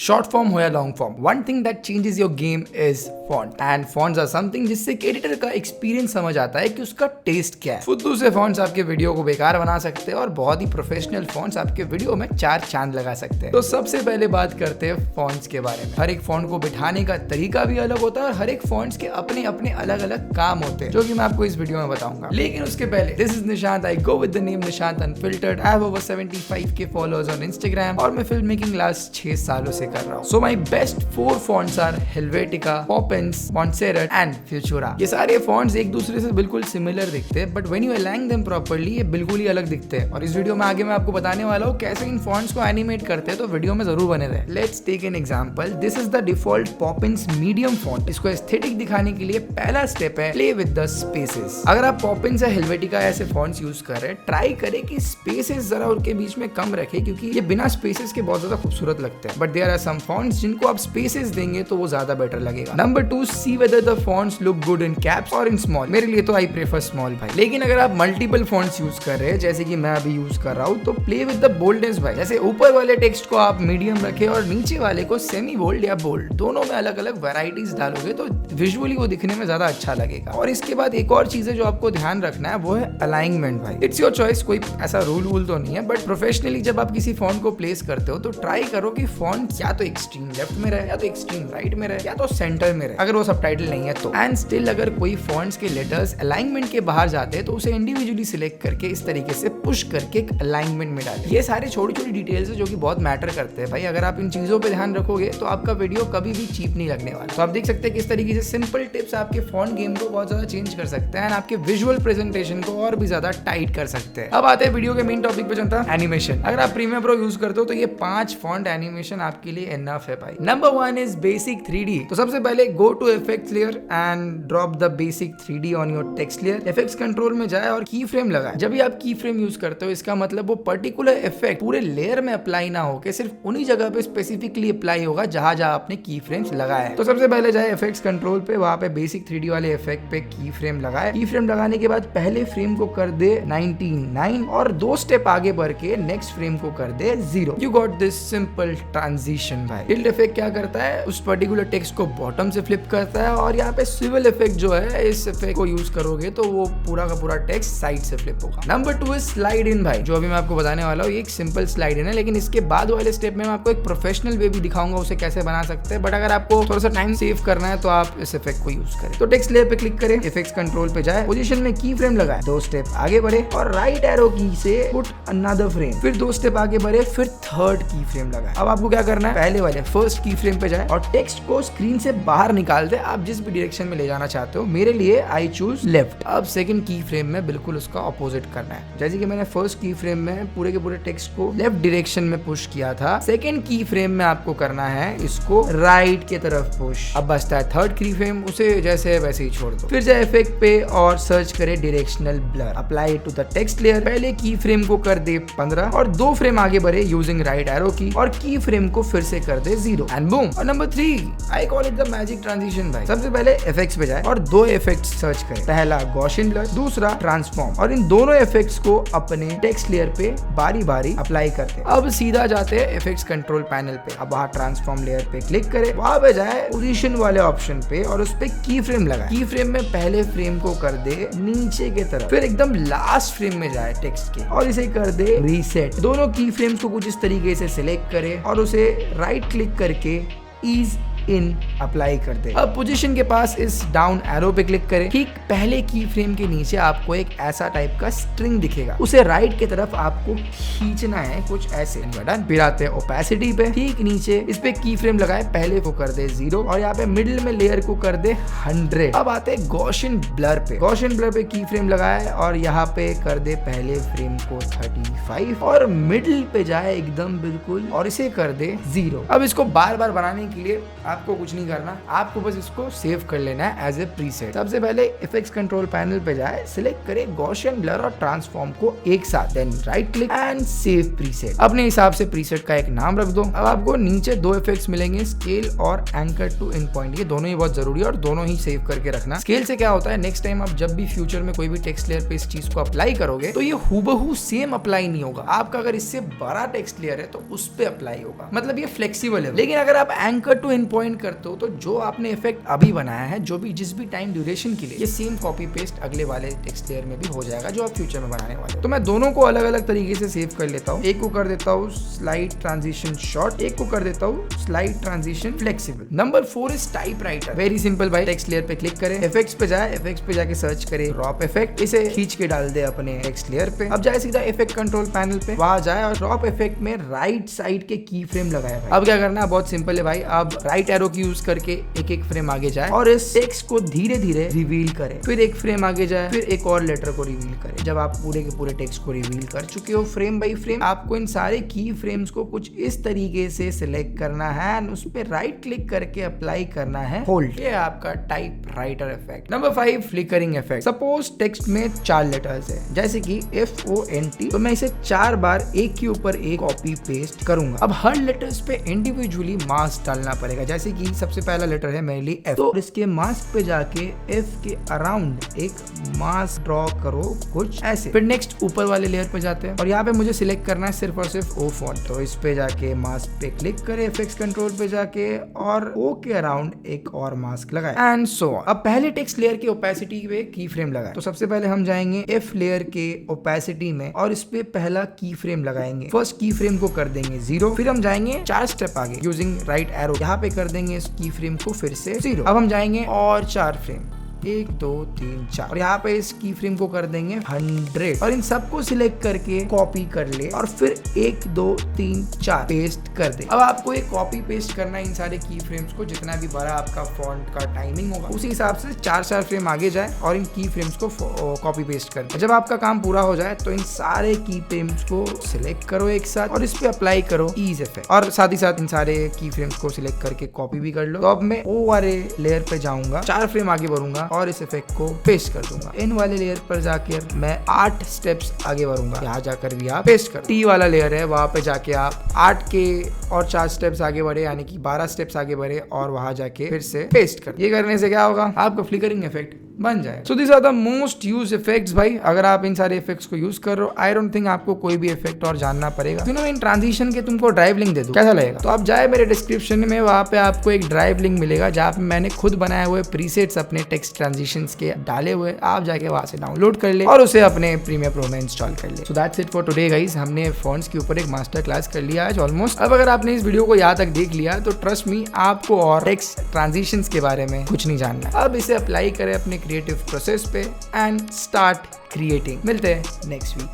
Short form हो या long form, one thing that changes your game is font, and fonts are something जिससे editor का experience समझ आता है कि उसका टेस्ट क्या है। फुद्दू से फॉन्ट्स आपके वीडियो को बेकार बना सकते हैं और बहुत ही प्रोफेशनल फॉन्ट्स आपके वीडियो में 4 चांद लगा सकते हैं। तो सबसे पहले बात करते हैं फॉन्ट्स के बारे में। हर एक फॉन्ट को बिठाने का तरीका भी अलग होता है और हर एक फॉन्ट्स के अपने अपने अलग अलग काम होते हैं, जो कि मैं आपको इस वीडियो में बताऊंगा। लेकिन उसके पहले, this is Nishant, I go with the name Nishant unfiltered, I have over 75K followers on Instagram और मैं फिल्म मेकिंग लास्ट 6 सालों से कर रहा हूँ। So my best 4 fonts are Helvetica, Poppins, Montserrat and Futura. ये सारे फॉन्ट्स एक दूसरे से बिल्कुल सिमिलर दिखते हैं, but when you align them properly ये बिल्कुल ही अलग दिखते हैं। और इस वीडियो में आगे मैं आपको बताने वाला हूँ कैसे इन फॉन्ट्स को एनिमेट करते हैं, तो वीडियो में जरूर बने रहे। Let's take an example. This is the default Poppins medium font. इसको एस्थेटिक दिखाने के लिए पहला स्टेप है प्ले विद द स्पेसेस। अगर आप पॉपिंस या हेल्वेटिका ऐसे फॉन्ट्स यूज कर रहे हैं, ट्राई करें कि स्पेसेस जरा उनके बीच में कम रखें, क्योंकि ये बिना स्पेसेस के बहुत ज्यादा खूबसूरत लगते हैं। But there are some fonts जिनको आप स्पेसेस देंगे तो वो ज्यादा बेटर लगेगा। Number 2, see whether the fonts look good in caps और इन स्मॉल। मेरे लिए तो आई प्रेफर स्मॉल भाई। लेकिन अगर आप मल्टीपल फॉन्ट्स यूज कर रहे हैं, जैसे कि मैं अभी यूज कर रहा हूँ, तो प्ले विद द बोल्डनेस भाई। जैसे ऊपर वाले टेक्स्ट को आप मीडियम रखें और नीचे वाले को सेमी बोल्ड या बोल्ड, दोनों में अलग अलग वैरायटीज डालोगे तो विजुअली वो दिखने में ज्यादा अच्छा लगेगा। और इसके बाद एक और चीज है जो आपको ध्यान रखना है, वो है अलाइनमेंट भाई। इट्स योर चॉइस, कोई ऐसा रूल तो नहीं है, बट प्रोफेशनली जब आप किसी फॉन्ट को प्लेस करते हो तो ट्राई करो कि फॉन्ट या तो एक्सट्रीम लेफ्ट में रहे, या तो एक्सट्रीम राइट में रहे, या तो सेंटर में रहे, अगर वो सबटाइटल नहीं है तो। एंड स्टिल अगर कोई फॉन्ट्स के लेटर्स अलाइनमेंट के बाहर जाते हैं तो उसे इंडिविजुअली सिलेक्ट करके इस तरीके से पुश करके एक अलाइनमेंट में डालें। ये सारे छोटी छोटी डिटेल्स है जो कि बहुत मैटर करते हैं भाई। अगर आप इन चीजों पे ध्यान रखोगे तो आपका वीडियो कभी भी चीप नहीं लगने वाला। तो आप देख सकते हैं किस तरीके से सिंपल टिप्स आपके फॉन्ट गेम को बहुत ज्यादा चेंज कर सकते हैं, आपके विजुअल प्रेजेंटेशन को और भी ज्यादा टाइट कर सकते हैं। अब आते हैं वीडियो के मेन टॉपिक पे, जनता एनिमेशन। अगर आप प्रीमियर प्रो यूज करते हो तो ये 5 फॉन्ट एनिमेशन आपके लिए इनफ है भाई। Number 1 is basic 3D। तो सबसे पहले go to effects layer and drop the basic 3D on your text layer. Effects control में जाए और की फ्रेम लगाए। जब भी आप की फ्रेम यूज करते हो, इसका मतलब वो पर्टिकुलर इफेक्ट पूरे लेयर में अप्लाई ना होकर सिर्फ उन्हीं जगह पे स्पेसिफिकली अप्लाई होगा जहां जहां आपने की फ्रेम्स लगाए। तो सबसे पहले जाए इफेक्ट्स कंट्रोल पे, वहां पे बेसिक 3D वाले इफेक्ट पे की फ्रेम लगाए। की फ्रेम लगाने के बाद पहले फ्रेम को कर दे 99 और 2 स्टेप आगे बढ़ के नेक्स्ट फ्रेम को कर दे 0। You got this simple transition भाई। टिल्ट इफेक्ट क्या करता है, उस पर्टिकुलर टेक्स्ट को बॉटम से फ्लिप करता है, और यहाँ पे स्विवल इफेक्ट जो है, इस इफेक्ट को यूज करोगे तो वो पूरा का पूरा टेक्स्ट साइड से फ्लिप होगा। नंबर 2 इज स्लाइड इन भाई। जो अभी मैं आपको बताने वाला हूँ ये एक सिंपल स्लाइड इन है, लेकिन इसके बाद वाले स्टेप में मैं आपको एक प्रोफेशनल वे भी दिखाऊंगा उसे कैसे बना सकते हैं। बट अगर आपको थोड़ा सा टाइम सेव करना है तो आप इस इफेक्ट को यूज करें। तो टेक्स्ट लेयर पे क्लिक करें, इफेक्ट्स कंट्रोल पे जाए, पोजीशन में की फ्रेम लगाए, 2 स्टेप आगे बढ़े और राइट एरो की से पुट अनदर फ्रेम, फिर 2 स्टेप आगे बढ़े, फिर 3rd की फ्रेम लगाए। अब आपको क्या करना है, पहले वाले फर्स्ट की फ्रेम पे जाए और टेक्स्ट को स्क्रीन से बाहर निकाल दे, आप जिस भी डायरेक्शन में ले जाना चाहते हो। मेरे लिए आई चूज लेफ्ट। अब सेकंड की फ्रेम में बिल्कुल उसका ऑपोजिट करना है। जैसे कि मैंने फर्स्ट की फ्रेम में पूरे के पूरे टेक्स्ट को लेफ्ट डायरेक्शन में पुश किया था, सेकंड की फ्रेम में आपको करना है इसको राइट की तरफ पुश। अब बचता है 3rd की फ्रेम, उसे जैसे वैसे ही छोड़ दो। फिर जाए इफेक्ट पे और सर्च करे directional blur, apply to the text layer. पहले की फ्रेम को कर दे 15 और 2 फ्रेम आगे बढ़े यूजिंग राइट एरो की, और की फ्रेम को फिर से कर दे 0 एंड बूम। और number 3 I call it the magic transition भाई। सबसे पहले इफेक्ट्स पे जाए और 2 इफेक्ट्स सर्च करें, पहला गॉसियन ब्लर, दूसरा ट्रांसफॉर्म, और इन दोनों इफेक्ट्स को अपने टेक्स्ट लेयर पे बारी बारी अप्लाई करते हैं। अब सीधा जाते हैं इफेक्ट्स कंट्रोल पैनल पे। अब वहाँ ट्रांसफॉर्म लेयर पे क्लिक करें, वहां पे जाए पोजीशन वाले ऑप्शन पे और उस पे की फ्रेम लगाए। की फ्रेम में पहले फ्रेम को कर दे नीचे के तरफ, फिर एकदम लास्ट फ्रेम में जाए टेक्स्ट के और इसे कर दे रीसेट। दोनों की फ्रेम्स को कुछ इस तरीके से सिलेक्ट करे और उसे राइट क्लिक करके ईज इन अप्लाई कर दे। अब पोजीशन के पास इस डाउन एरो पे क्लिक करें। ठीक पहले की फ्रेम के नीचे आपको एक ऐसा टाइप का स्ट्रिंग दिखेगा, उसे राइट की तरफ आपको खींचना है कुछ ऐसे। फिर आते हैं ओपेसिटी पे, ठीक नीचे इस पे की फ्रेम लगाए, पहले को कर दे 0 और यहाँ पे मिडिल में लेयर को कर दे 100। अब आते हैं गॉसियन ब्लर पे। गॉसियन ब्लर पे की फ्रेम लगाए और यहाँ पे कर दे पहले फ्रेम को 35 और मिडिल पे जाए एकदम बिल्कुल और इसे कर दे 0। अब इसको बार बार बनाने के लिए आपको कुछ नहीं नहीं करना, आपको बस इसको सेव कर लेना है एज ए प्रीसेट। सबसे पहले इफेक्ट्स कंट्रोल पैनल पे जाए, सिलेक्ट करें गॉसियन ब्लर और ट्रांसफॉर्म को एक साथ, then right click and save preset. अपने हिसाब से प्रीसेट का एक नाम रख दो। अब आपको नीचे दो इफेक्ट्स मिलेंगे, स्केल और एंकर टू इन पॉइंट। ये दोनों ही बहुत जरूरी है और दोनों ही सेव करके रखना। स्केल से क्या होता है, नेक्स्ट टाइम आप जब भी फ्यूचर में कोई भी टेक्स्ट लेयर पे इस चीज को अप्लाई करोगे तो ये हूबहू सेम अप्लाई नहीं होगा। आपका अगर इससे बड़ा टेक्स्ट लेयर है तो उस पे अप्लाई होगा, मतलब ये फ्लेक्सिबल है। लेकिन अगर आप एंकर टू इन पॉइंट करते हो तो जो आपने इफेक्ट अभी बनाया है, जो भी जिस भी टाइम ड्यूरेशन के लिए, ये सेम कॉपी पेस्ट अगले वाले टेक्स्ट लेयर में भी हो जाएगा जो आप फ्यूचर में बनाने वाले हो। तो मैं दोनों को अलग अलग तरीके से सेव कर लेता हूँ। एक को कर देता हूँ स्लाइड ट्रांजिशन शॉर्ट, एक को कर देता हूँ slide transition flexible. Number 4 is type writer. Very simple भाई, टेक्स्ट लेयर पे क्लिक करें, इफेक्ट्स पे जाए, इफेक्ट्स पे जाके सर्च करें ड्रॉप इफेक्ट, इसे खींच के डाल दे अपने टेक्स्ट लेयर पे। अब जाए सीधा इफेक्ट कंट्रोल पैनल पे, वहां जाए और ड्रॉप इफेक्ट में राइट साइड के की फ्रेम लगाए। अब क्या करना है, बहुत सिंपल है भाई। अब राइट एरो की यूज करके एक एक फ्रेम आगे जाए और इस टेक्स्ट को धीरे धीरे रिवील करें, फिर एक फ्रेम आगे जाए, फिर एक और लेटर को रिवील करें। जब आप पूरे के पूरे टेक्स्ट को रिवील कर चुके हो फ्रेम बाय फ्रेम, आपको इन सारे की फ्रेम्स को कुछ इस तरीके से सिलेक्ट करना है एंड उस पर राइट क्लिक करके अप्लाई करना है होल्ड। ये आपका type writer effect. Number 5 flickering effect. Suppose text में 4 लेटर्स है, जैसे कि FONT, तो मैं इसे 4 बार एक के ऊपर एक कॉपी पेस्ट करूंगा। अब हर लेटर्स पे इंडिविजुअली मास्क डालना पड़ेगा। जैसे कि सबसे पहला लेटर है मेरे लिए F, तो इसके मास्क पे जाके F के अराउंड एक मास्क ड्रॉ करो कुछ ऐसे। फिर नेक्स्ट ऊपर वाले लेयर पे जाते हैं और यहाँ पे मुझे सिलेक्ट करना है सिर्फ और सिर्फ O फॉन्ट, तो इस पे जाके मास्क पे क्लिक करें, इफेक्ट्स कंट्रोल पे जाके और O के अराउंड एक और मास्क लगाए एंड सो ऑन। अब पहले टेक्स्ट लेयर की ओपेसिटी पे की फ्रेम लगाए, तो सबसे पहले हम जाएंगे F लेयर के ओपेसिटी में और इस पे पहला की फ्रेम लगाएंगे। फर्स्ट की फ्रेम को कर देंगे 0, फिर हम जाएंगे 4 स्टेप आगे यूजिंग राइट एरो, यहाँ पे कर देंगे इस की फ्रेम को फिर से 0। अब हम जाएंगे और 4 फ्रेम, 1 2 3 4, और यहाँ पे इस की फ्रेम को कर देंगे 100 और इन सबको सिलेक्ट करके कॉपी कर ले और फिर 1 2 3 4 पेस्ट कर दे। अब आपको एक कॉपी पेस्ट करना है इन सारे की फ्रेम्स को, जितना भी बड़ा आपका फॉन्ट का टाइमिंग होगा उसी हिसाब से 4 फ्रेम आगे जाए और इन की फ्रेम्स को कॉपी पेस्ट कर दे। जब आपका काम पूरा हो जाए तो इन सारे की फ्रेम्स को सिलेक्ट करो एक साथ और इस पे अप्लाई करो ईज इफेक्ट, और साथ ही साथ इन सारे की फ्रेम्स को सिलेक्ट करके कॉपी भी कर लो। तो अब मैं O वाले लेयर पे जाऊंगा, 4 फ्रेम आगे बढ़ूंगा और इस इफेक्ट को पेस्ट कर दूंगा। इन वाले लेयर पर जाकर मैं 8 स्टेप्स आगे बढ़ूंगा, यहाँ जाकर भी आप पेस्ट कर। T वाला लेयर है, वहां पे जाके आप 8 के और 4 स्टेप्स आगे बढ़े, यानी कि 12 स्टेप्स आगे बढ़े और वहां जाके फिर से पेस्ट कर। ये करने से क्या होगा, आपका फ्लिकरिंग इफेक्ट बन जाए। So this are the most use effects भाई। अगर आप इन सारे इफेक्ट्स को यूज कर रहे हो, आई डोंट थिंक आपको कोई भी इफेक्ट और जानना पड़ेगा। मैं इन ट्रांजिशन के तुमको ड्राइव लिंक दे दूं, कैसा लगेगा? तो आप जाए मेरे डिस्क्रिप्शन में, वहां पे आपको एक ड्राइव लिंक मिलेगा जहाँ पे मैंने खुद बनाए हुए प्रीसेट्स अपने टेक्स्ट ट्रांजिशंस के डाले हुए, आप जाके वहां से डाउनलोड कर ले और उसे अपने प्रीमियर प्रो में इंस्टॉल कर ले। So that's it for today guys. हमने फॉन्ट्स के ऊपर एक मास्टर क्लास कर लिया आज ऑलमोस्ट। अब अगर आपने इस वीडियो को यहाँ तक देख लिया तो ट्रस्ट मी, आपको और टेक्स्ट ट्रांजिशंस के बारे में कुछ नहीं जानना। अब इसे अप्लाई करें अपने क्रिएटिव प्रोसेस पे एंड स्टार्ट क्रिएटिंग। मिलते हैं नेक्स्ट वीक।